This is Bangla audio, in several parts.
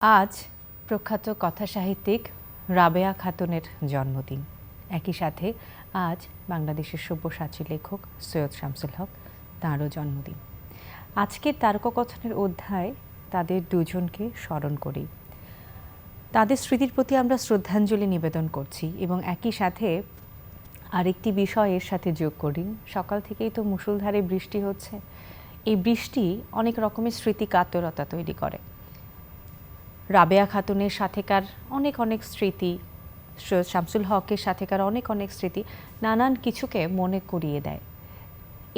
আজ প্রখ্যাত কথাসাহিত্যিক রাবেয়া খাতুনের জন্মদিন। একই সাথে আজ বাংলাদেশের সব্যসাচী লেখক সৈয়দ শামসুল হক, তাঁরও জন্মদিন। আজকের তারকাকথনের অধ্যায় তাদের দুজনকে স্মরণ করি, তাদের স্মৃতির প্রতি আমরা শ্রদ্ধাঞ্জলি নিবেদন করছি এবং একই সাথে আরেকটি বিষয় এর সাথে যোগ করি। সকাল থেকেই তো মুষলধারে বৃষ্টি হচ্ছে। এই বৃষ্টি অনেক রকমের স্মৃতি কাতরতা তৈরি করে। রাবেয়া খাতুনের সাথেকার অনেক অনেক স্মৃতি, সৈয়দ শামসুল হকের সাথেকার অনেক অনেক স্মৃতি নানান কিছুকে মনে করিয়ে দেয়।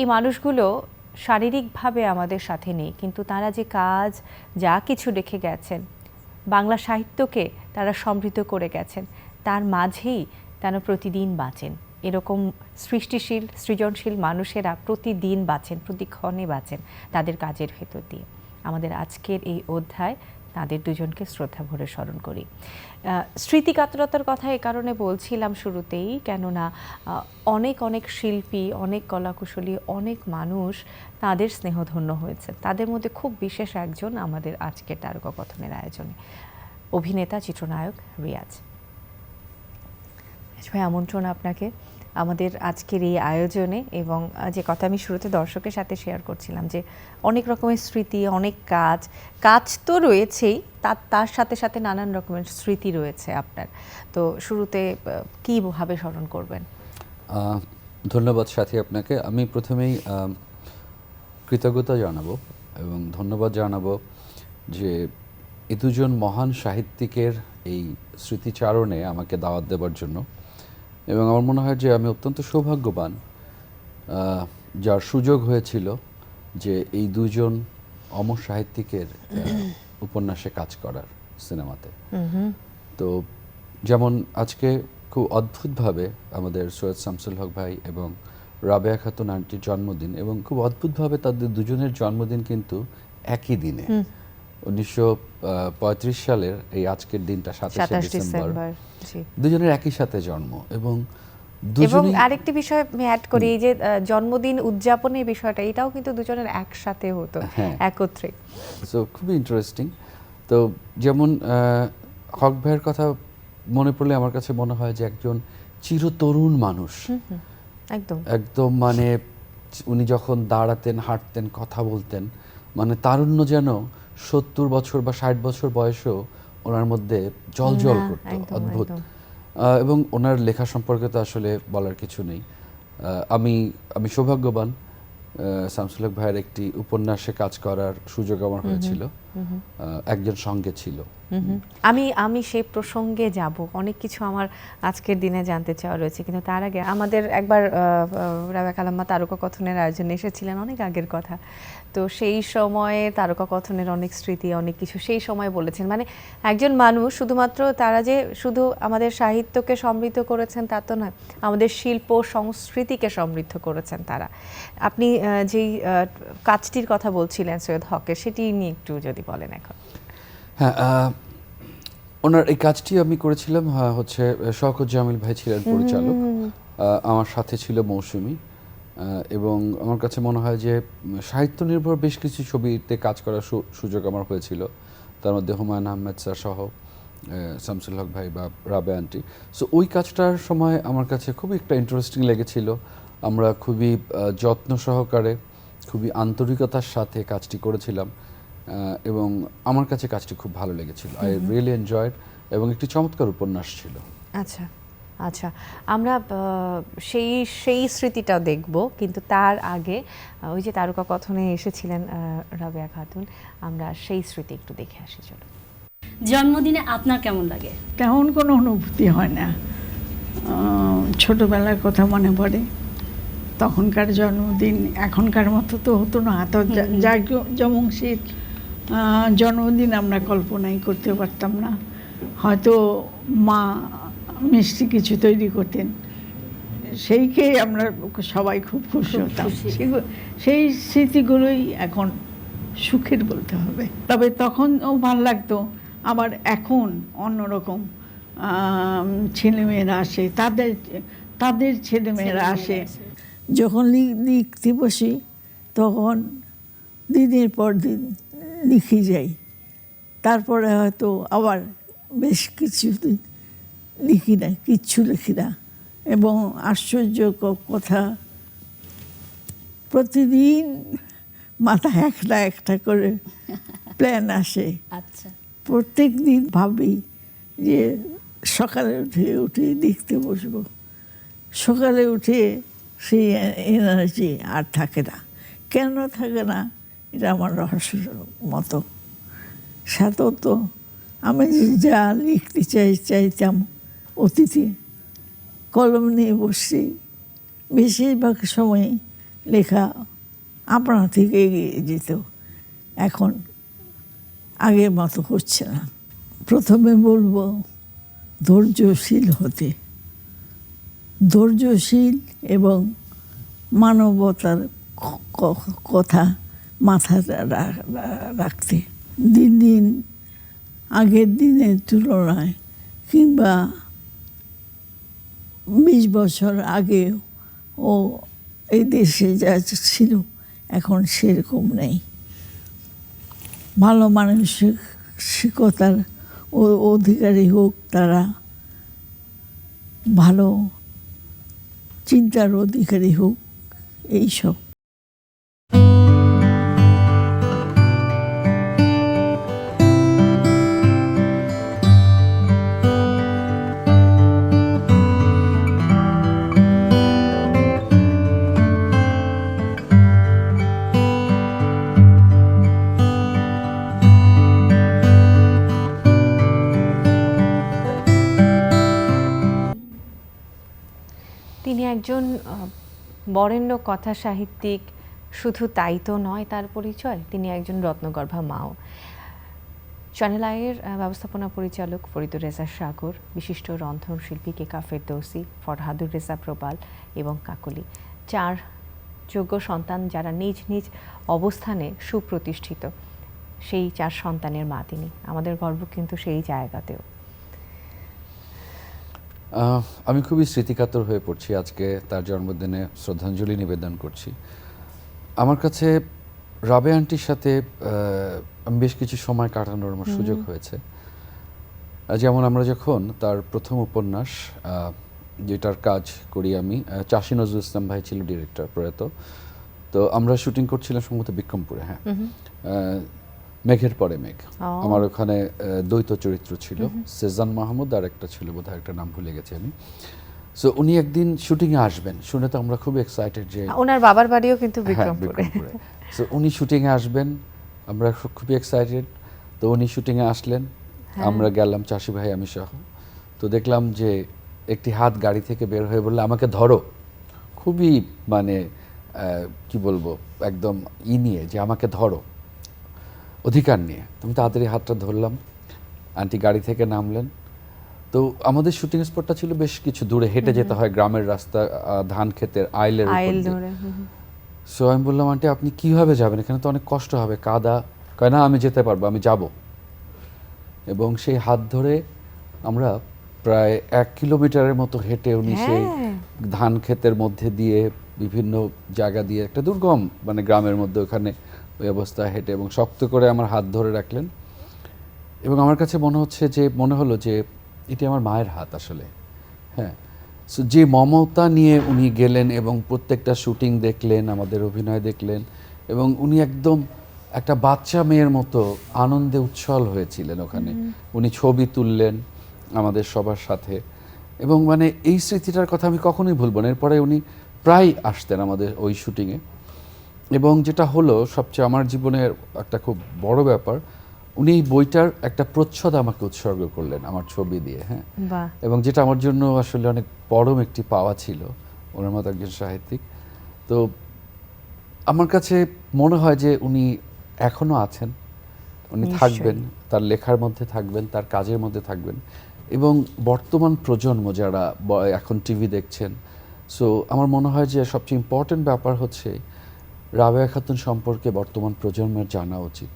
এই মানুষগুলো শারীরিকভাবে আমাদের সাথে নেই, কিন্তু তারা যে কাজ যা কিছু রেখে গেছেন, বাংলা সাহিত্যকে তারা সমৃদ্ধ করে গেছেন, তার মাঝেই তারা প্রতিদিন বাঁচেন। এরকম সৃষ্টিশীল সৃজনশীল মানুষেরা প্রতিদিন বাঁচেন, প্রতিক্ষণে বাঁচেন তাদের কাজের ভেতর দিয়ে। আমাদের আজকের এই অধ্যায় তাদের দুজনকে শ্রদ্ধা ভরে স্মরণ করি। স্মৃতিকাতরতার কথা এ কারণে বলছিলাম শুরুতেই, কেননা অনেক অনেক শিল্পী, অনেক কলাকুশলী, অনেক মানুষ তাদের স্নেহধন্য হয়েছে। তাদের মধ্যে খুব বিশেষ একজন আমাদের আজকের তারকাকথনের আয়োজনে, অভিনেতা চিত্রনায়ক রিয়াজ ভাই। আমন্ত্রণ আপনাকে আমাদের আজকের এই আয়োজনে। এবং যে কথা আমি শুরুতে দর্শকের সাথে শেয়ার করছিলাম, যে অনেক রকমের স্মৃতি, অনেক কাজ তো রয়েছেই, তার সাথে সাথে নানান রকমের স্মৃতি রয়েছে আপনার। তো শুরুতে কীভাবে স্মরণ করবেন? ধন্যবাদ সাথী আপনাকে। আমি প্রথমেই কৃতজ্ঞতা জানাবো এবং ধন্যবাদ জানাবো যে এই দুজন মহান সাহিত্যিকের এই স্মৃতিচারণে আমাকে দাওয়াত দেওয়ার জন্য। এবং আমার মনে হয় যে আমি অত্যন্ত সৌভাগ্যবান যার সুযোগ হয়েছিল যে এই দুজন অমর সাহিত্যিকের উপন্যাসে কাজ করার, সিনেমাতে। তো যেমন আজকে খুব অদ্ভুতভাবে আমাদের সৈয়দ শামসুল হক ভাই এবং রাবেয়া খাতুন আন্টির জন্মদিন, এবং খুব অদ্ভুতভাবে তাদের দুজনের জন্মদিন কিন্তু একই দিনে, 1935 সালের এই আজকের দিনটা 27 ডিসেম্বর, দুজনের একই সাথে জন্ম। এবং আরেকটি বিষয় আমি অ্যাড করি, এই যে জন্মদিন উদযাপনের বিষয়টা, এটাও কিন্তু দুজনের একসাথে হতো, একত্রে। সো খুবই ইন্টারেস্টিং। তো যেমন হক ভাইয়ের কথা মনে পড়লে আমার কাছে মনে হয় যে একজন চিরতরুণ মানুষ, একদম মানে উনি যখন দাঁড়াতেন, হাঁটতেন, কথা বলতেন, মানে তারুণ্য যেন 70 বছর বা 60 বছর বয়সেও ওনার মধ্যে জল করতো, অদ্ভুত। এবং ওনার লেখা সম্পর্কে তো আসলে বলার কিছু নেই। আমি সৌভাগ্যবান, শামসুল হক ভাইয়ের একটি উপন্যাসে কাজ করার সুযোগ আমার হয়েছিল, একজন সঙ্গে ছিল। আমি সেই প্রসঙ্গে যাব, অনেক কিছু আমার আজকের দিনে জানতে চাওয়া রয়েছে, কিন্তু তার আগে আমাদের একবার রাবেয়া খালাম্মা তারকাকথনের আয়োজনে এসেছিলেন, অনেক আগের কথা। তো সেই সময়ে তারকাকথনের অনেক স্মৃতি, অনেক কিছু সেই সময় বলেছেন। মানে একজন মানুষ শুধুমাত্র তারা যে শুধু আমাদের সাহিত্যকে সমৃদ্ধ করেছেন তা তো নয়, আমাদের শিল্প সংস্কৃতিকে সমৃদ্ধ করেছেন তারা। আপনি যেই কাজটির কথা বলছিলেন সৈয়দ হকের, সেটি নিয়ে একটু যদি বলেন এখন। হ্যাঁ, ওনার এই কাজটি আমি করেছিলাম, হচ্ছে শওকত জামিল ভাই ছিলেন পরিচালক, আমার সাথে ছিল মৌসুমী। এবং আমার কাছে মনে হয় যে সাহিত্য নির্ভর বেশ কিছু ছবিতে কাজ করার সুযোগ আমার হয়েছিল, তার মধ্যে হুমায়ুন আহমেদ স্যার সহ শামসুল হক ভাই বা রাবেয়া আন্টি। সো ওই কাজটার সময় আমার কাছে খুবই একটা ইন্টারেস্টিং লেগেছিল। আমরা খুবই যত্ন সহকারে, খুবই আন্তরিকতার সাথে কাজটি করেছিলাম, এবং আমার কাছে কাজটি খুব ভালো লেগেছিল। আই রিয়েলি এনজয়েড, এবং একটি চমৎকার উপন্যাস ছিল। আচ্ছা আচ্ছা, আমরা সেই স্মৃতিটাও দেখব, কিন্তু তার আগে ওই যে তারকাকথনে এসেছিলেন রাবেয়া খাতুন, আমরা সেই স্মৃতি একটু দেখে আসি। চলো। জন্মদিনে আপনার কেমন লাগে? তেমন কোনো অনুভূতি হয় না, ছোটবেলার কথা মনে পড়ে। তখনকার জন্মদিন এখনকার মতো তো হতো না, তো যেমন শীত জন্মদিন আমরা কল্পনাই করতে পারতাম না। হয়তো মা মিষ্টি কিছু তৈরি করতেন, সেই খেয়ে আমরা সবাই খুব খুশি হতাম। সেই স্মৃতিগুলোই এখন সুখের বলতে হবে। তবে তখনও ভালো লাগতো, আবার এখন অন্যরকম ছেলেমেয়েরা আসে, তাদের ছেলেমেয়েরা আসে। যখন লিখতে বসি তখন দিনের পর দিন লিখে যাই, তারপরে হয়তো আবার বেশ কিছুদিন লিখি না, কিচ্ছু লিখি না। এবং আশ্চর্য কথা, প্রতিদিন মাথায় একটা একটা করে প্ল্যান আসে। আচ্ছা, প্রত্যেক দিন ভাবি যে সকালে উঠে লিখতে বসবো। সকালে উঠে সেই এনার্জি আর থাকে না। কেন থাকে না এটা আমার রহস্যের মতো। সাধারণত আমি যা লিখতে চাইতাম অতীতে, কলম নিয়ে বসছি, বেশিরভাগ সময় লেখা আপনা থেকে এগিয়ে যেত। এখন আগের মতো হচ্ছে না। প্রথমে বলবো ধৈর্যশীল হতে, ধৈর্যশীল এবং মানবতার কথা মাথায় রাখতে। দিন দিন আগের দিনের তুলনায় কিংবা 20 বছর আগে ও এই দেশে যা ছিল এখন সেরকম নেই। ভালো মানসিকতার অধিকারী হোক তারা, ভালো চিন্তার অধিকারী হোক, এইসব। তিনি একজন বরেণ্য কথা সাহিত্যিক, শুধু তাই তো নয় তার পরিচয়, তিনি একজন রত্নগর্ভা মাও। চ্যানেল আইয়ের ব্যবস্থাপনা পরিচালক ফরিদুর রেজা সাগর, বিশিষ্ট রন্ধনশিল্পী কেকা ফেরদৌসি, ফরহাদুর রেজা প্রবাল এবং কাকলি, 4 যোগ্য সন্তান যারা নিজ নিজ অবস্থানে সুপ্রতিষ্ঠিত। সেই 4 সন্তানের মা তিনি। আমাদের গর্ব কিন্তু সেই জায়গাতেও। আমি খুবই স্মৃতিকাতর হয়ে পড়ছি আজকে তার জন্মদিনে শ্রদ্ধাঞ্জলি নিবেদন করছি। আমার কাছে রাবেয়া আন্টির সাথে আমি বেশ কিছু সময় কাটানোর আমার সুযোগ হয়েছে। যেমন আমরা যখন তার প্রথম উপন্যাস, যেটার কাজ করি আমি, চাষী নজরুল ইসলাম ভাই ছিল ডিরেক্টর প্রয়াত, তো আমরা শুটিং করছিলাম সম্ভবত বিক্রমপুরে। হ্যাঁ, মেঘের পরে মেঘ। আমার ওখানে দ্বৈত চরিত্র ছিল, সেজান মাহমুদ আর একটা ছিল বোধহয়, একটা নাম ভুলে গেছি আমি। সো উনি একদিন শুটিংয়ে আসবেন শুনে তো আমরা খুব এক্সাইটেড যে ওনার বাবার বাড়িও কিন্তু বিক্রমপুরে। সো উনি শুটিংয়ে আসবেন, আমরা খুবই এক্সাইটেড। তো উনি শুটিংয়ে আসলেন, আমরা গেলাম চাষি ভাই আমি সহ। তো দেখলাম যে একটি হাত গাড়ি থেকে বের হয়ে বললে আমাকে ধরো, খুবই মানে কি বলবো, একদম নিয়ে যে আমাকে ধরো, অধিকার নিয়ে। তুমি তাড়াতাড়ি হাতটা ধরলাম, আন্টি গাড়ি থেকে নামলেন। তো আমাদের শুটিং স্পটটা ছিল বেশ কিছু দূরে, হেঁটে যেতে হয় গ্রামের রাস্তা, ধান ক্ষেতের আইলের উপর। সো আমি বললাম আন্টি আপনি কিভাবে যাবেন, এখানে তো অনেক কষ্ট হবে, কাদা। কয় না আমি যেতে পারবো, আমি যাব। এবং সেই হাত ধরে আমরা প্রায় 1 কিলোমিটারের মতো হেঁটে উনি সেই ধান ক্ষেতের মধ্যে দিয়ে বিভিন্ন জায়গা দিয়ে একটা দুর্গম মানে গ্রামের মধ্যে ওখানে ওই অবস্থায় হেঁটে এবং শক্ত করে আমার হাত ধরে রাখলেন। এবং আমার কাছে মনে হলো যে এটি আমার মায়ের হাত আসলে। হ্যাঁ, সো যে মমতা নিয়ে উনি গেলেন এবং প্রত্যেকটা শুটিং দেখলেন, আমাদের অভিনয় দেখলেন, এবং উনি একদম একটা বাচ্চা মেয়ের মতো আনন্দে উচ্ছল হয়েছিলেন ওখানে। উনি ছবি তুললেন আমাদের সবার সাথে, এবং মানে এই স্মৃতিটার কথা আমি কখনোই ভুলব না। এরপরে উনি প্রায় আসতেন আমাদের ওই শুটিংয়ে। এবং যেটা হলো সবচেয়ে আমার জীবনের একটা খুব বড় ব্যাপার, উনি এই বইটার একটা প্রচ্ছদ আমাকে উৎসর্গ করলেন আমার ছবি দিয়ে। হ্যাঁ, এবং যেটা আমার জন্য আসলে অনেক পরম একটি পাওয়া ছিল, ওনার মতো একজন সাহিত্যিক। তো আমার কাছে মনে হয় যে উনি এখনো আছেন, উনি থাকবেন, তার লেখার মধ্যে থাকবেন, তার কাজের মধ্যে থাকবেন। এবং বর্তমান প্রজন্ম যারা এখন টিভি দেখছেন, সো আমার মনে হয় যে সবচেয়ে ইম্পর্টেন্ট ব্যাপার হচ্ছে রাবেয়া খাতুন সম্পর্কে বর্তমান প্রজন্মের জানা উচিত,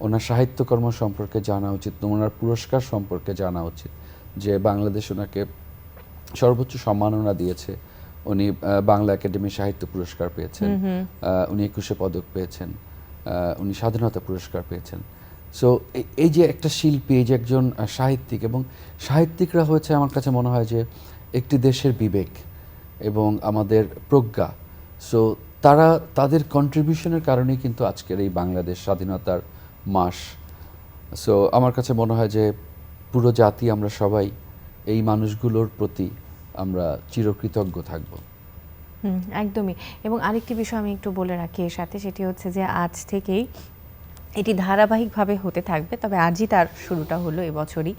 ওনার সাহিত্যকর্ম সম্পর্কে জানা উচিত, ওনার পুরস্কার সম্পর্কে জানা উচিত, যে বাংলাদেশ ওনাকে সর্বোচ্চ সম্মাননা দিয়েছে। উনি বাংলা একাডেমি সাহিত্য পুরস্কার পেয়েছেন, উনি 21শে পদক পেয়েছেন, উনি স্বাধীনতা পুরস্কার পেয়েছেন। সো এই যে একটা শিল্পী, এই যে একজন সাহিত্যিক, এবং সাহিত্যিকরা হয়েছে আমার কাছে মনে হয় যে একটি দেশের বিবেক এবং আমাদের প্রজ্ঞা। সো তারা তাদের কন্ট্রিবিউশনের কারণেই কিন্তু আজকের এই বাংলাদেশ স্বাধীনতার মাস। সো আমার কাছে মনে হয় যে পুরো জাতি, আমরা সবাই এই মানুষগুলোর প্রতি আমরা চিরকৃতজ্ঞ থাকব। একদমই। এবং আরেকটি বিষয় আমি একটু বলে রাখি এর সাথে, সেটি হচ্ছে যে আজ থেকেই এটি ধারাবাহিকভাবে হতে থাকবে, তবে আজই তার শুরুটা হলো এবছরই।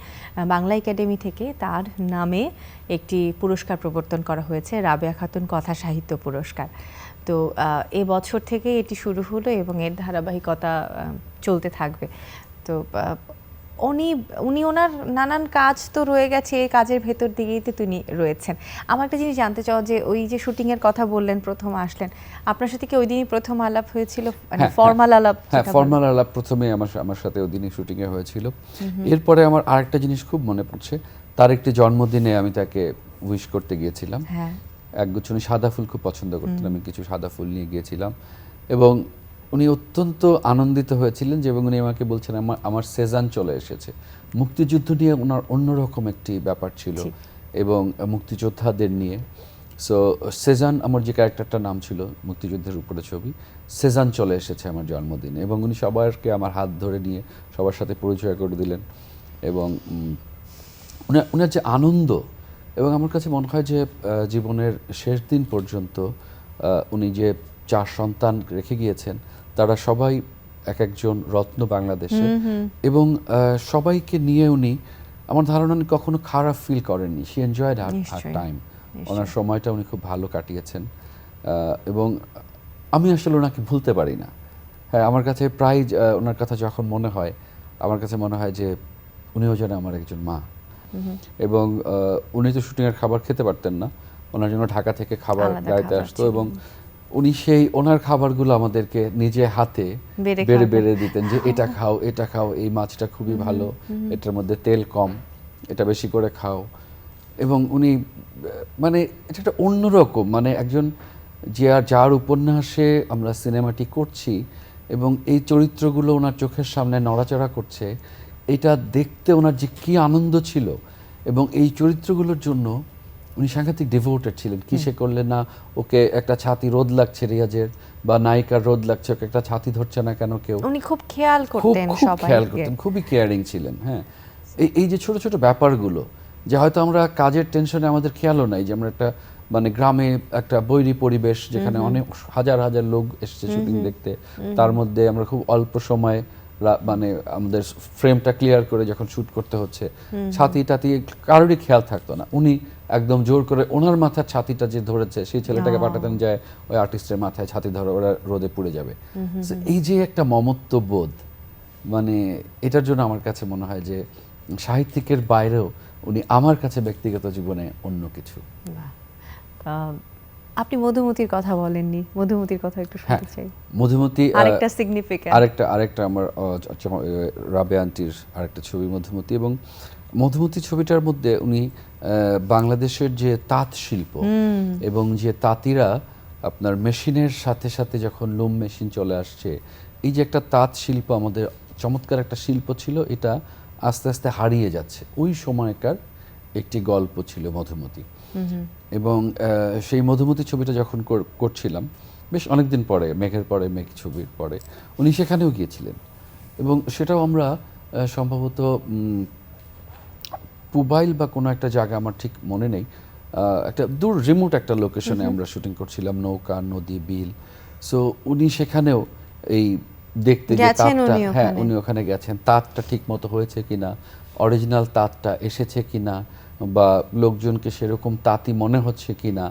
বাংলা একাডেমি থেকে তার নামে একটি পুরস্কার প্রবর্তন করা হয়েছে, রাবেয়া খাতুন কথা সাহিত্য পুরস্কার। তো এবছর থেকে এটি শুরু হলো এবং এর ধারাবাহিকতা চলতে থাকবে। তো উনি ওনার নানান কাজ তো রয়ে গেছে, এই কাজের ভেতর দিকেই তো তিনি রয়েছেন। আমার একটা জিনিস জানতে চাও যে ওই যে শুটিংয়ের কথা বললেন, প্রথম আসলেন, আপনার সাথে কি ওই দিনই প্রথম আলাপ হয়েছিল, মানে ফর্মাল আলাপ? হ্যাঁ, ফর্মাল আলাপ প্রথমে আমার সাথে ওই দিনই শুটিংয়ে হয়েছিল। এরপরে আমার আরেকটা জিনিস খুব মনে পড়ছে, তার একটি জন্মদিনে আমি তাকে উইশ করতে গিয়েছিলাম। হ্যাঁ, একগুচ্ছ, উনি সাদা ফুল খুব পছন্দ করতেন, আমি কিছু সাদা ফুল নিয়ে গিয়েছিলাম এবং উনি অত্যন্ত আনন্দিত হয়েছিলেন যে, এবং উনি আমাকে বলছেন আমার সেজান চলে এসেছে। মুক্তিযুদ্ধ নিয়ে ওনার অন্যরকম একটি ব্যাপার ছিল এবং মুক্তিযোদ্ধাদের নিয়ে। সো সেজান, আমার যে ক্যারেক্টারটার নাম ছিল, মুক্তিযুদ্ধের উপরে ছবি, সেজান চলে এসেছে আমার জন্মদিনে, এবং উনি সবাইকে আমার হাত ধরে নিয়ে সবার সাথে পরিচয় করে দিলেন। এবং উনার যে আনন্দ, এবং আমার কাছে মনে হয় যে জীবনের শেষ দিন পর্যন্ত উনি যে 4 সন্তান রেখে গিয়েছেন, তারা সবাই এক একজন রত্ন বাংলাদেশে, এবং সবাইকে নিয়ে উনি, আমার ধারণা, উনি কখনো খারাপ ফিল করেননি। She enjoyed her time. ওনার সময়টা উনি খুব ভালো কাটিয়েছেন এবং আমি আসলে ওনাকে ভুলতে পারি না। হ্যাঁ, আমার কাছে প্রায় ওনার কথা যখন মনে হয়, আমার কাছে মনে হয় যে উনিও যেন আমার একজন মা। এবং উনি তো শুটিংয়ের খাবার খেতে পারতেন না, ওনার জন্য ঢাকা থেকে খাবার গাড়িতে আসতো, এবং উনি সেই ওনার খাবারগুলো আমাদেরকে নিজে হাতে বেড়ে বেড়ে দিতেন যে এটা খাও, এটা খাও, এই মাছটা খুবই ভালো, এটার মধ্যে তেল কম, এটা বেশি করে খাও। এবং উনি মানে এটা একটা অন্যরকম, মানে একজন যার উপন্যাসে আমরা সিনেমাটি করছি এবং এই চরিত্রগুলো ওনার চোখের সামনে নড়াচড়া করছে, এটা দেখতে ওনার যে কী আনন্দ ছিল। এবং এই চরিত্রগুলোর জন্য উনি সাংঘাতিক ডিভোটেড ছিলেন। কিসে করলে না, ওকে একটা ছাতি রোদ লাগছে রিয়াজের, বা নায়িকার রোদ লাগছে, ওকে একটা ছাতি ধরছে না কেন কেউ, উনি খুব খেয়াল করতেন, খেয়াল করতেন, খুবই কেয়ারিং ছিলেন। হ্যাঁ, এই যে ছোট ছোট ব্যাপারগুলো, যে হয়তো আমরা কাজের টেনশনে আমাদের খেয়ালও নাই যে আমরা একটা, মানে গ্রামে একটা বৈরী পরিবেশ, যেখানে অনেক হাজার হাজার লোক এসেছে শুটিং দেখতে, তার মধ্যে আমরা খুব অল্প সময়, মানে আমাদের ফ্রেমটা ক্লিয়ার করে যখন শুট করতে হচ্ছে, ছাতি টাতি কারোরই খেয়াল থাকতো না। উনি একদম জোর করে ওনার মাথার ছাতিটা যে ধরেছে, সেই ছেলেটাকে পাঠাতেন যায় ওই আর্টিস্টের মাথায় ছাতি ধরে, ওরা রোদে পুড়ে যাবে। এই যে একটা মমত্ব বোধ, মানে এটার জন্য আমার কাছে মনে হয় যে সাহিত্যিকের বাইরেও উনি আমার কাছে ব্যক্তিগত জীবনে অন্য কিছু। আপনি মধুমতির কথা বলেননি, মধুমতির কথা একটু শুনতে চাই। মধুমতি আরেকটা সিগনিফিক্যান্ট, আরেকটা আমার রাবেয়া আন্টির আরেকটা ছবি মধুমতি। এবং মধুমতি ছবিটার মধ্যে উনি বাংলাদেশের যে তাঁত শিল্প এবং যে তাঁতিরা আপনার মেশিনের সাথে সাথে যখন লুম মেশিন চলে আসছে, এই যে একটা তাঁত শিল্প আমাদের চমৎকার একটা শিল্প ছিল, এটা আস্তে আস্তে হারিয়ে যাচ্ছে, ওই সময়কার একটি গল্প ছিল মধুমতি। এবং সেই মধুমতি ছবিটা যখন করছিলাম, বেশ অনেকদিন পরে, মেঘের পরে মেঘ ছবির পরে, উনি সেখানেও গিয়েছিলেন। এবং সেটাও আমরা সম্ভবত পুবাইল বা কোনো একটা জায়গা, আমার ঠিক মনে নেই, একটা দূর রিমোট একটা লোকেশনে আমরা শুটিং করছিলাম, নৌকা, নদী, বিল। সো উনি সেখানেও এই দেখতে যে তাঁতটা, হ্যাঁ উনি ওখানে গেছেন, তাঁতটা ঠিক মতো হয়েছে কিনা, অরিজিনাল তাঁতটা এসেছে কিনা, বা লোকজনকে সেরকম তাঁতি মনে হচ্ছে কিনা,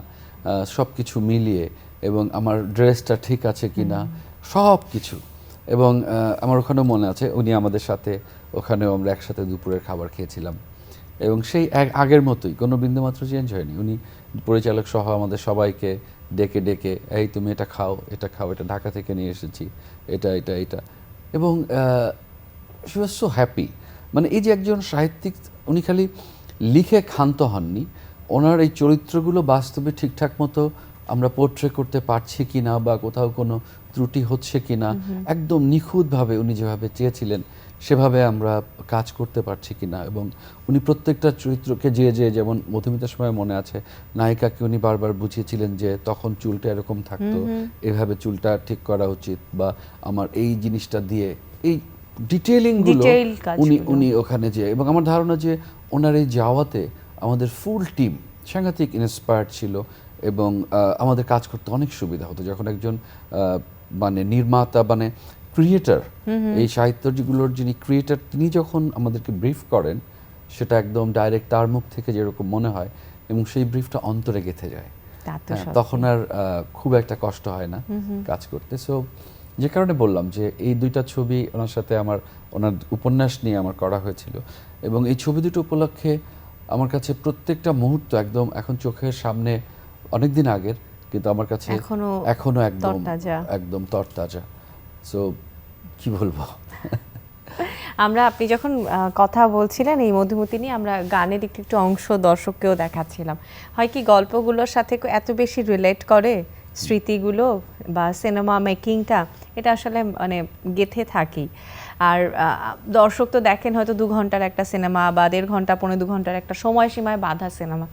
সব কিছু মিলিয়ে, এবং আমার ড্রেসটা ঠিক আছে কিনা, সব কিছু। এবং আমার ওখানেও মনে আছে উনি আমাদের সাথে, ওখানেও আমরা একসাথে দুপুরের খাবার খেয়েছিলাম, এবং সেই আগের মতোই, কোনো বিন্দুমাত্র চেঞ্জ হয়নি। উনি পরিচালক সহ আমাদের সবাইকে ডেকে ডেকে, এই তুমি এটা খাও, এটা খাও, এটা ঢাকা থেকে নিয়ে এসেছি, এটা এটা এটা। এবং শি ওয়াজ সো হ্যাপি। মানে এই যে একজন সাহিত্যিক, উনি খালি লিখে ক্ষান্ত হননি, ওনার এই চরিত্রগুলো বাস্তবে ঠিকঠাক মতো আমরা পোর্ট্রে করতে পারছি কিনা, বা কোথাও কোনো ত্রুটি হচ্ছে কিনা, একদম নিখুঁতভাবে উনি যেভাবে চেয়েছিলেন সেভাবে আমরা কাজ করতে পারছি কিনা, এবং উনি প্রত্যেকটা চরিত্রকে যেমন মধুমিতার সময় মনে আছে নায়িকাকে উনি বারবার বুঝিয়েছিলেন যে তখন চুলটা এরকম থাকতো, এভাবে চুলটা ঠিক করা উচিত, বা আমার এই জিনিসটা দিয়ে এই ডিটেইলিংগুলো Detail কাজগুলো। উনি ওখানে যে, এবং আমার ধারণা যে ওনার এই যাওয়াতে আমাদের ফুল টিম সাংঘাতিক ইন্সপায়ার্ড ছিল, এবং আমাদের কাজ করতে অনেক সুবিধা হতো যখন একজন মানে নির্মাতা মানে ক্রিয়েটার, এই সাহিত্যগুলোর যিনি ক্রিয়েটার তিনি যখন আমাদেরকে ব্রিফ করেন সেটা একদম ডাইরেক্ট তার মুখ থেকে যেরকম মনে হয় এবং সেই ব্রিফটা অন্তরে গেঁথে যায়। তা তো হ্যাঁ, সত্যি। তখন আর খুব একটা কষ্ট হয় না কাজ করতে। সো যে কারণে বললাম যে এই দুইটা ছবি ওনার সাথে ওনার উপন্যাস নিয়ে আমার করা হয়েছিল, এবং এই ছবি দুটো উপলক্ষে আমার কাছে প্রত্যেকটা মুহূর্ত একদম এখন চোখের সামনে, অনেক দিন আগের কিন্তু আমার কাছে এখনো একদম তরতাজা। সো কি বলবো। আপনি যখন কথা বলছিলেন এই মধুমতি নিয়ে, আমরা গানের একটু অংশ দর্শককেও দেখাচ্ছিলাম। হয় কি গল্পগুলোর সাথে এত বেশি রিলেট করে স্মৃতিগুলো বা সিনেমা মেকিংটা, এটা আসলে মানে গেঁথে থাকি। আর দর্শক তো দেখেন হয়তো 2 ঘন্টার একটা সিনেমা বা 1.5 ঘন্টা 1.5-2 ঘন্টার একটা সময়সীমায় বাঁধা সিনেমা,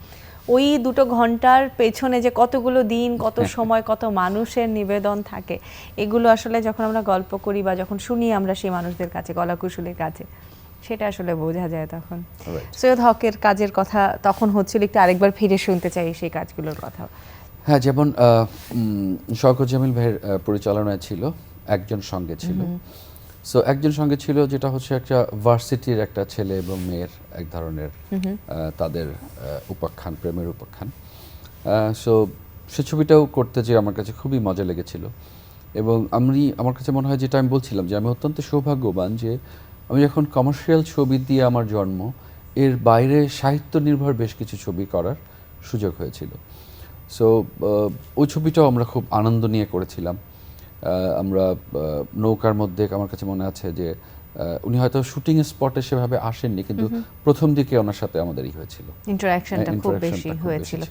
ওই 2 ঘন্টার পেছনে যে কতগুলো দিন, কত সময়, কত মানুষের নিবেদন থাকে, এগুলো আসলে যখন আমরা গল্প করি বা যখন শুনি আমরা সেই মানুষদের কাছে, কলাকুশলীর কাছে, সেটা আসলে বোঝা যায় তখন। সৈয়দ হকের কাজের কথা তখন হচ্ছিল, একটু আরেকবার ফিরে শুনতে চাই সেই কাজগুলোর কথা। হ্যাঁ, যেমন শওকত জামিল ভাইয়ের পরিচালনায় ছিল একজন সঙ্গে ছিল। সো একজন সঙ্গে ছিল যেটা হচ্ছে একটা ভার্সিটির একটা ছেলে এবং মেয়ের এক ধরনের তাদের উপাখ্যান, প্রেমের উপাখ্যান। সো সে ছবিটাও করতে যে আমার কাছে খুবই মজা লেগেছিল, এবং আমার কাছে মনে হয় যেটা আমি বলছিলাম যে আমি অত্যন্ত সৌভাগ্যবান যে আমি যখন কমার্শিয়াল ছবি দিয়ে আমার জন্ম, এর বাইরে সাহিত্য নির্ভর বেশ কিছু ছবি করার সুযোগ হয়েছিল। সো ওই ছবিটাও আমরা খুব আনন্দ নিয়ে করেছিলাম। আমরা নৌকার মধ্যে, আমার কাছে মনে আছে যে উনি হয়তো শুটিং স্পটে সেভাবে আসেননি, কিন্তু প্রথম দিকে ওনার সাথে আমাদেরই হয়েছিল, ইন্টারাকশনটা খুব বেশি হয়েছিল।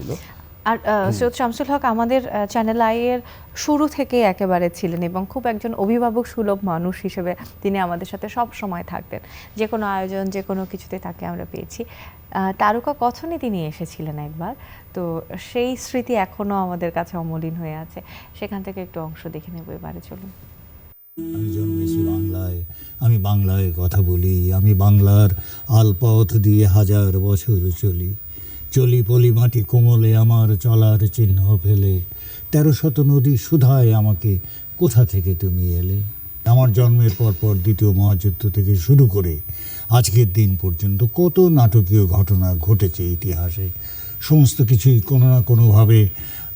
আর সৈয়দ শামসুল হক আমাদের চ্যানেল আইয়ের শুরু থেকে একেবারে ছিলেন, এবং খুব একজন অভিভাবক সুলভ মানুষ হিসেবে তিনি আমাদের সাথে সব সময় থাকতেন। যে কোনো আয়োজন, যে কোনো কিছুতে তাকে আমরা পেয়েছি। তারকা কথনে তিনি এসেছিলেন একবার, তো সেই স্মৃতি এখনো আমাদের কাছে অমলিন হয়ে আছে। সেখান থেকে একটু অংশ দেখে নেব এবারে, চলুন। আমি জন্মেছি বাংলায়, আমি বাংলায় কথা বলি, আমি বাংলার আলপথ দিয়ে 1000 বছর চলি, চলি পলি মাটি কোমলে আমার চলার চিহ্ন ফেলে, 13শত নদী সুধায় আমাকে, কোথা থেকে তুমি এলে। আমার জন্মের পর দ্বিতীয় মহাযুদ্ধ থেকে শুরু করে আজকের দিন পর্যন্ত কত নাটকীয় ঘটনা ঘটেছে ইতিহাসে। সমস্ত কিছুই কোনো না কোনোভাবে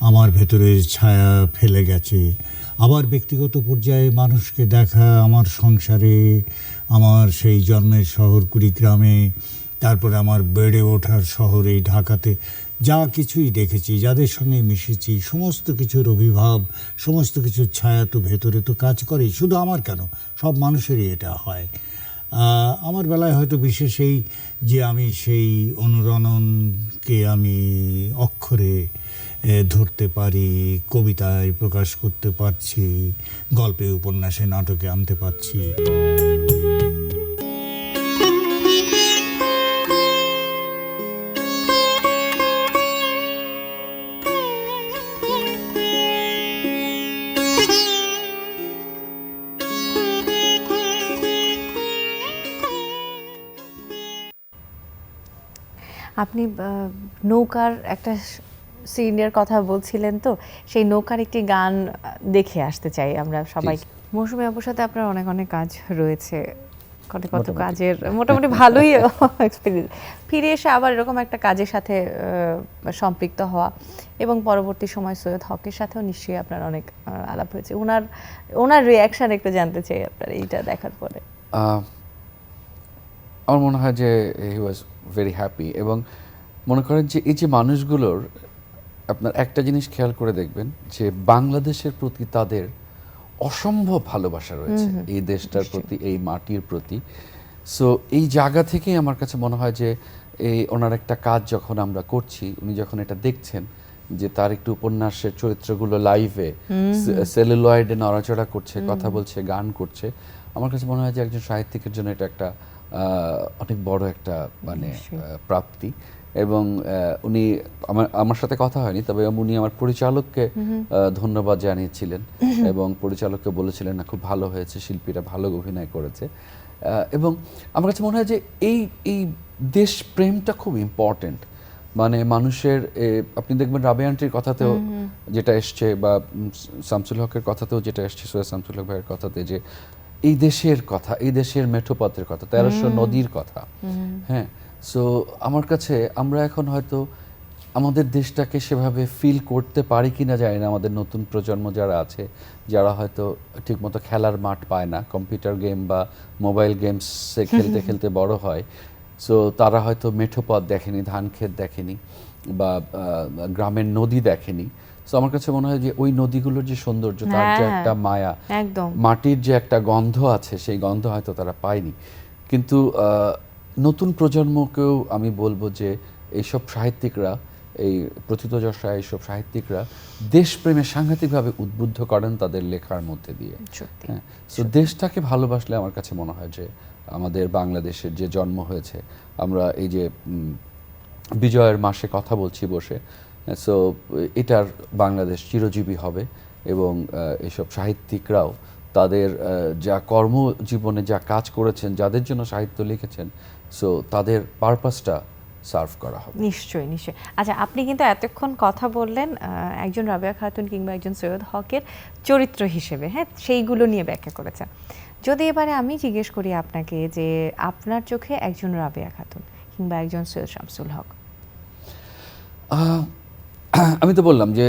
আমার ভেতরে ছায়া ফেলে গেছে। আবার ব্যক্তিগত পর্যায়ে মানুষকে দেখা, আমার সংসারে, আমার সেই জন্মের শহর কুড়িগ্রামে, তারপরে আমার বেড়ে ওঠার শহর এই ঢাকাতে, যা কিছুই দেখেছি, যাদের সঙ্গে মিশেছি, সমস্ত কিছুর অভিভাব, সমস্ত কিছুর ছায়া তো ভেতরে তো কাজ করে। শুধু আমার কেন, সব মানুষেরই এটা হয়। আমার বেলায় হয়তো বিশেষ এই যে আমি সেই অনুরণনকে আমি অক্ষরে ধরতে পারি, কবিতায় প্রকাশ করতে পারছি, গল্পে, উপন্যাসে, নাটকে আনতে পারছি। আপনি নৌকার একটা সিনের কথা বলছিলেন, তো সেই নৌকার একটি গান দেখে আসতে চাই আমরা সবাই। মৌসুমী আপুর সাথে আপনার অনেক অনেক কাজ রয়েছে, কত কাজের মোটামুটি ভালোই এক্সপিরিয়েন্স। ফিরে এসে আবার এরকম একটা কাজের সাথে সম্পৃক্ত হওয়া, এবং পরবর্তী সময় সৈয়দ হকের সাথেও নিশ্চয়ই আপনার অনেক আলাপ হয়েছে। ওনার রিয়াকশন একটু জানতে চাই আপনার এইটা দেখার পরে। আমার মনে হয় যে হি ওয়াজ ভেরি হ্যাপি, এবং মনে করেন যে এই যে মানুষগুলোর, আপনার একটা জিনিস খেয়াল করে দেখবেন যে বাংলাদেশের প্রতি তাদের অসম্ভব ভালোবাসা রয়েছে, এই দেশটার প্রতি, এই মাটির প্রতি। সো এই জায়গা থেকেই আমার কাছে মনে হয় যে এই ওনার একটা কাজ যখন আমরা করছি, উনি যখন এটা দেখছেন যে তার একটু উপন্যাসের চরিত্রগুলো লাইভে সেলুলয়েডে নড়াচড়া করছে, কথা বলছে, গান করছে, আমার কাছে মনে হয় যে একজন সাহিত্যিকের জন্য এটা একটা অনেক বড় একটা মানে প্রাপ্তি। এবং উনি আমার সাথে কথা হয়নি, তবে উনি আমার পরিচালককে ধন্যবাদ জানিয়েছিলেন এবং পরিচালককে বলেছিলেন না খুব ভালো হয়েছে, শিল্পীরা ভালো অভিনয় করেছে। এবং আমার কাছে মনে হয় যে এই দেশপ্রেমটা খুব ইম্পর্টেন্ট। মানে মানুষের আপনি দেখবেন রাবেয়া আন্টির কথাতেও যেটা এসছে, বা শামসুল হকের কথাতেও যেটা এসছে, সৈয়দ শামসুল হক ভাইয়ের কথাতে, যে এই দেশের কথা, এই দেশের মেঠোপথের কথা, 1300 নদীর কথা। হ্যাঁ, সো আমার কাছে আমরা এখন হয়তো আমাদের দেশটাকে সেভাবে ফিল করতে পারি কিনা জানি না। আমাদের নতুন প্রজন্ম যারা আছে, যারা হয়তো ঠিকমতো খেলার মাঠ পায় না, কম্পিউটার গেম বা মোবাইল গেমসে খেলতে খেলতে বড় হয়, সো তারা হয়তো মেঠোপথ দেখেনি, ধান ক্ষেত দেখেনি, বা গ্রামের নদী দেখেনি। সো আমার কাছে মনে হয় যে ওই নদীগুলোর যে সৌন্দর্য, তার যে একটা মায়া, একদম মাটির যে একটা গন্ধ আছে, সেই গন্ধ হয়তো তারা পায়নি। কিন্তু নতুন প্রজন্মকেও আমি বলবো যে এইসব সাহিত্যিকরা, এই প্রথিতযশা এইসব সাহিত্যিকরা দেশপ্রেমে সাংঘাতিকভাবে উদ্বুদ্ধ করেন তাদের লেখার মধ্যে দিয়ে। হ্যাঁ, সো দেশটাকে ভালোবাসলে আমার কাছে মনে হয় যে আমাদের বাংলাদেশের যে জন্ম হয়েছে, আমরা এই যে বিজয়ের মাসে কথা বলছি বসে, সো এটার বাংলাদেশ চিরজীবী হবে। এবং এইসব সাহিত্যিকরাও তাদের যা কর্মজীবনে যা কাজ করেছেন, যাদের জন্য সাহিত্য লিখেছেন, সো তাদের পারপাসটা সার্ভ করা হবে। নিশ্চয়ই নিশ্চয়ই। আচ্ছা, আপনি কিন্তু এতক্ষণ কথা বললেন একজন রাবেয়া খাতুন কিংবা একজন সৈয়দ হকের চরিত্র হিসেবে, হ্যাঁ, সেইগুলো নিয়ে ব্যাখ্যা করেছেন। যদি এবারে আমি জিজ্ঞেস করি আপনাকে যে আপনার চোখে একজন রাবেয়া খাতুন কিংবা একজন সৈয়দ শামসুল হক। আমি তো বললাম যে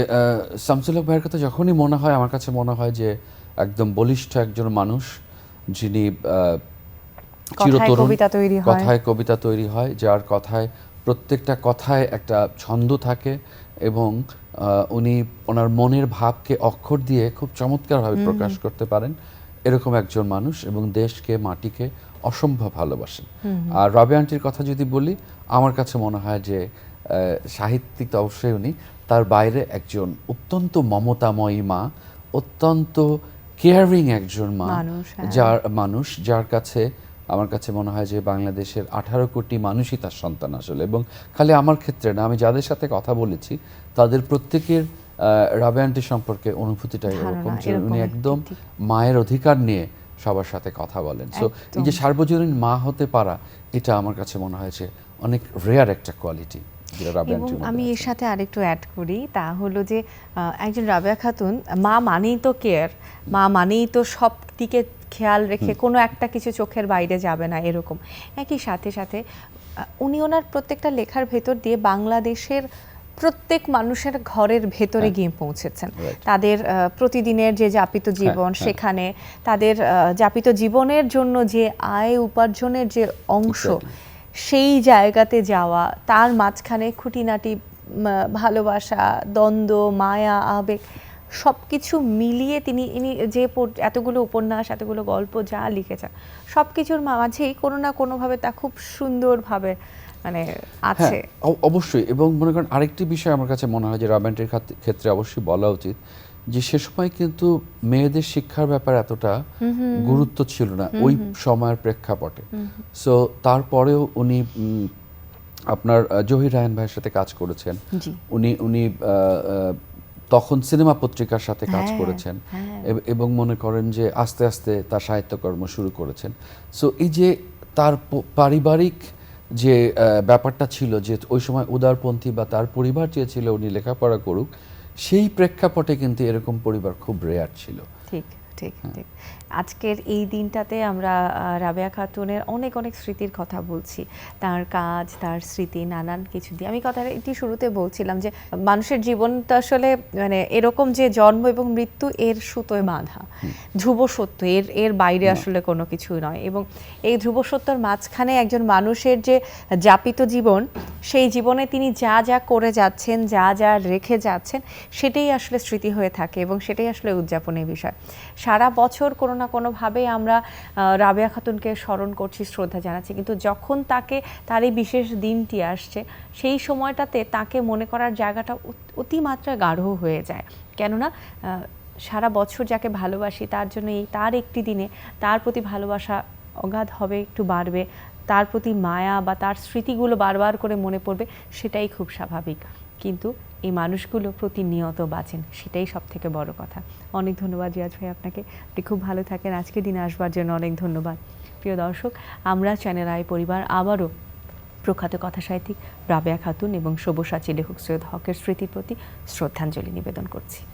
শামসুল হক ভাইয়ের কথা যখনই মনে হয়, আমার কাছে মনে হয় যে একদম বলিষ্ঠ একজন মানুষ, যিনি চিরতরুণ, কথায় কবিতা তৈরি হয়, যার কথায় প্রত্যেকটা কথায় একটা ছন্দ থাকে, এবং উনি ওনার মনের ভাবকে অক্ষর দিয়ে খুব চমৎকারভাবে প্রকাশ করতে পারেন, এরকম একজন মানুষ, এবং দেশকে, মাটিকে অসম্ভব ভালোবাসেন। আর রাবেয়া আন্টির কথা যদি বলি, আমার কাছে মনে হয় যে সাহিত্যিক তো অবশ্যই উনি, তার বাইরে একজন অত্যন্ত মমতাময়ী মা, অত্যন্ত কেয়ারিং একজন মা, যার কাছে আমার কাছে মনে হয় যে বাংলাদেশের 18 কোটি মানুষই তার সন্তান আসলে। এবং খালি আমার ক্ষেত্রে না, আমি যাদের সাথে কথা বলেছি তাদের প্রত্যেকের রাবেয়া আন্টি সম্পর্কে অনুভূতিটা এরকম যে উনি একদম মায়ের অধিকার নিয়ে সবার সাথে কথা বলেন। সো এই যে সার্বজনীন মা হতে পারা, এটা আমার কাছে মনে হয় যে অনেক রেয়ার একটা কোয়ালিটি। এবং আমি এর সাথে আরেকটু অ্যাড করি, তা হলো যে একজন রাবেয়া খাতুন মা মানেই তো কেয়ার, মা মানেই তো সব দিকে খেয়াল রেখে কোনো একটা কিছু চোখের বাইরে যাবে না, এরকম। একই সাথে সাথে উনি ওনার প্রত্যেকটা লেখার ভেতর দিয়ে বাংলাদেশের প্রত্যেক মানুষের ঘরের ভেতরে গিয়ে পৌঁছেছেন। তাদের প্রতিদিনের যে যাপিত জীবন, সেখানে তাদের যাপিত জীবনের জন্য যে আয় উপার্জনের যে অংশ, সেই জায়গাতে যাওয়া, তার মাঝখানে খুঁটিনাটি ভালোবাসা, দ্বন্দ্ব, মায়া, আবেগ, সব কিছু মিলিয়ে ইনি যে এতগুলো উপন্যাস, এতগুলো গল্প যা লিখেছেন, সব কিছুর মাঝেই কোনো না কোনোভাবে তা খুব সুন্দরভাবে মানে আছে। অবশ্যই। এবং মনে করেন আরেকটি বিষয় আমার কাছে মনে হয় যে রাবেয়ার ক্ষেত্রে অবশ্যই বলা উচিত, যে সে সময় কিন্তু মেয়েদের শিক্ষার ব্যাপারে এতটা গুরুত্ব ছিল না ওই সময়ের প্রেক্ষাপটে। সো তারপরেও উনি আপনার জহির রায়হান ভাইয়ের সাথে কাজ করেছেন, উনি তখন সিনেমা পত্রিকার সাথে কাজ করেছেন, এবং মনে করেন যে আস্তে আস্তে তার সাহিত্যকর্ম শুরু করেছেন। সো এই যে তার পারিবারিক যে ব্যাপারটা ছিল, যে ওই সময় উদারপন্থী, বা তার পরিবার চেয়েছিল উনি লেখাপড়া করুক, সেই প্রেক্ষাপটে কিন্তু এরকম পরিবার খুব রেয়ার ছিল। ঠিক ঠিক ঠিক। আজকের এই দিনটাতে আমরা রাবেয়া খাতুনের অনেক অনেক স্মৃতির কথা বলছি, তার কাজ, তার স্মৃতি, নানান কিছু দিয়ে। আমি কথাটা এটি শুরুতে বলছিলাম যে মানুষের জীবনটা আসলে মানে এরকম যে জন্ম এবং মৃত্যু এর সুতোয় বাঁধা, ধ্রুব সত্য, এর বাইরে আসলে কোনো কিছু নয়। এবং এই ধ্রুব সত্যর মাঝখানে একজন মানুষের যে যাপিত জীবন, সেই জীবনে তিনি যা যা করে যাচ্ছেন, যা যা রেখে যাচ্ছেন, সেটাই আসলে স্মৃতি হয়ে থাকে, এবং সেটাই আসলে উদযাপনের বিষয়। সারা বছর কোনো না কোনোভাবে আমরা রাবেয়া খাতুনকে স্মরণ করছি, শ্রদ্ধা জানাচ্ছি, কিন্তু যখন তার এই বিশেষ দিনটি আসছে, সেই সময়টাতে তাকে মনে করার জায়গাটা অতিমাত্রা গাঢ় হয়ে যায়। কেননা সারা বছর যাকে ভালোবাসি তার জন্য তার একটি দিনে তার প্রতি ভালোবাসা অগাধ হবে, একটু বাড়বে, তার প্রতি মায়া বা তার স্মৃতিগুলো বারবার করে মনে পড়বে, সেটাই খুব স্বাভাবিক। কিন্তু এই মানুষগুলো প্রতিনিয়ত বাঁচেন, সেটাই সব থেকে বড় কথা। অনেক ধন্যবাদ রিয়াজ ভাই আপনাকে, আপনি খুব ভালো থাকেন। আজকে দিনে আসবার জন্য অনেক ধন্যবাদ। প্রিয় দর্শক, আমরা চ্যানেল আই পরিবার আবারও প্রখ্যাত কথাসাহিত্যিক রাবেয়া খাতুন এবং সব্যসাচী লেখক সৈয়দ হকের স্মৃতির প্রতি শ্রদ্ধাঞ্জলি নিবেদন করছি।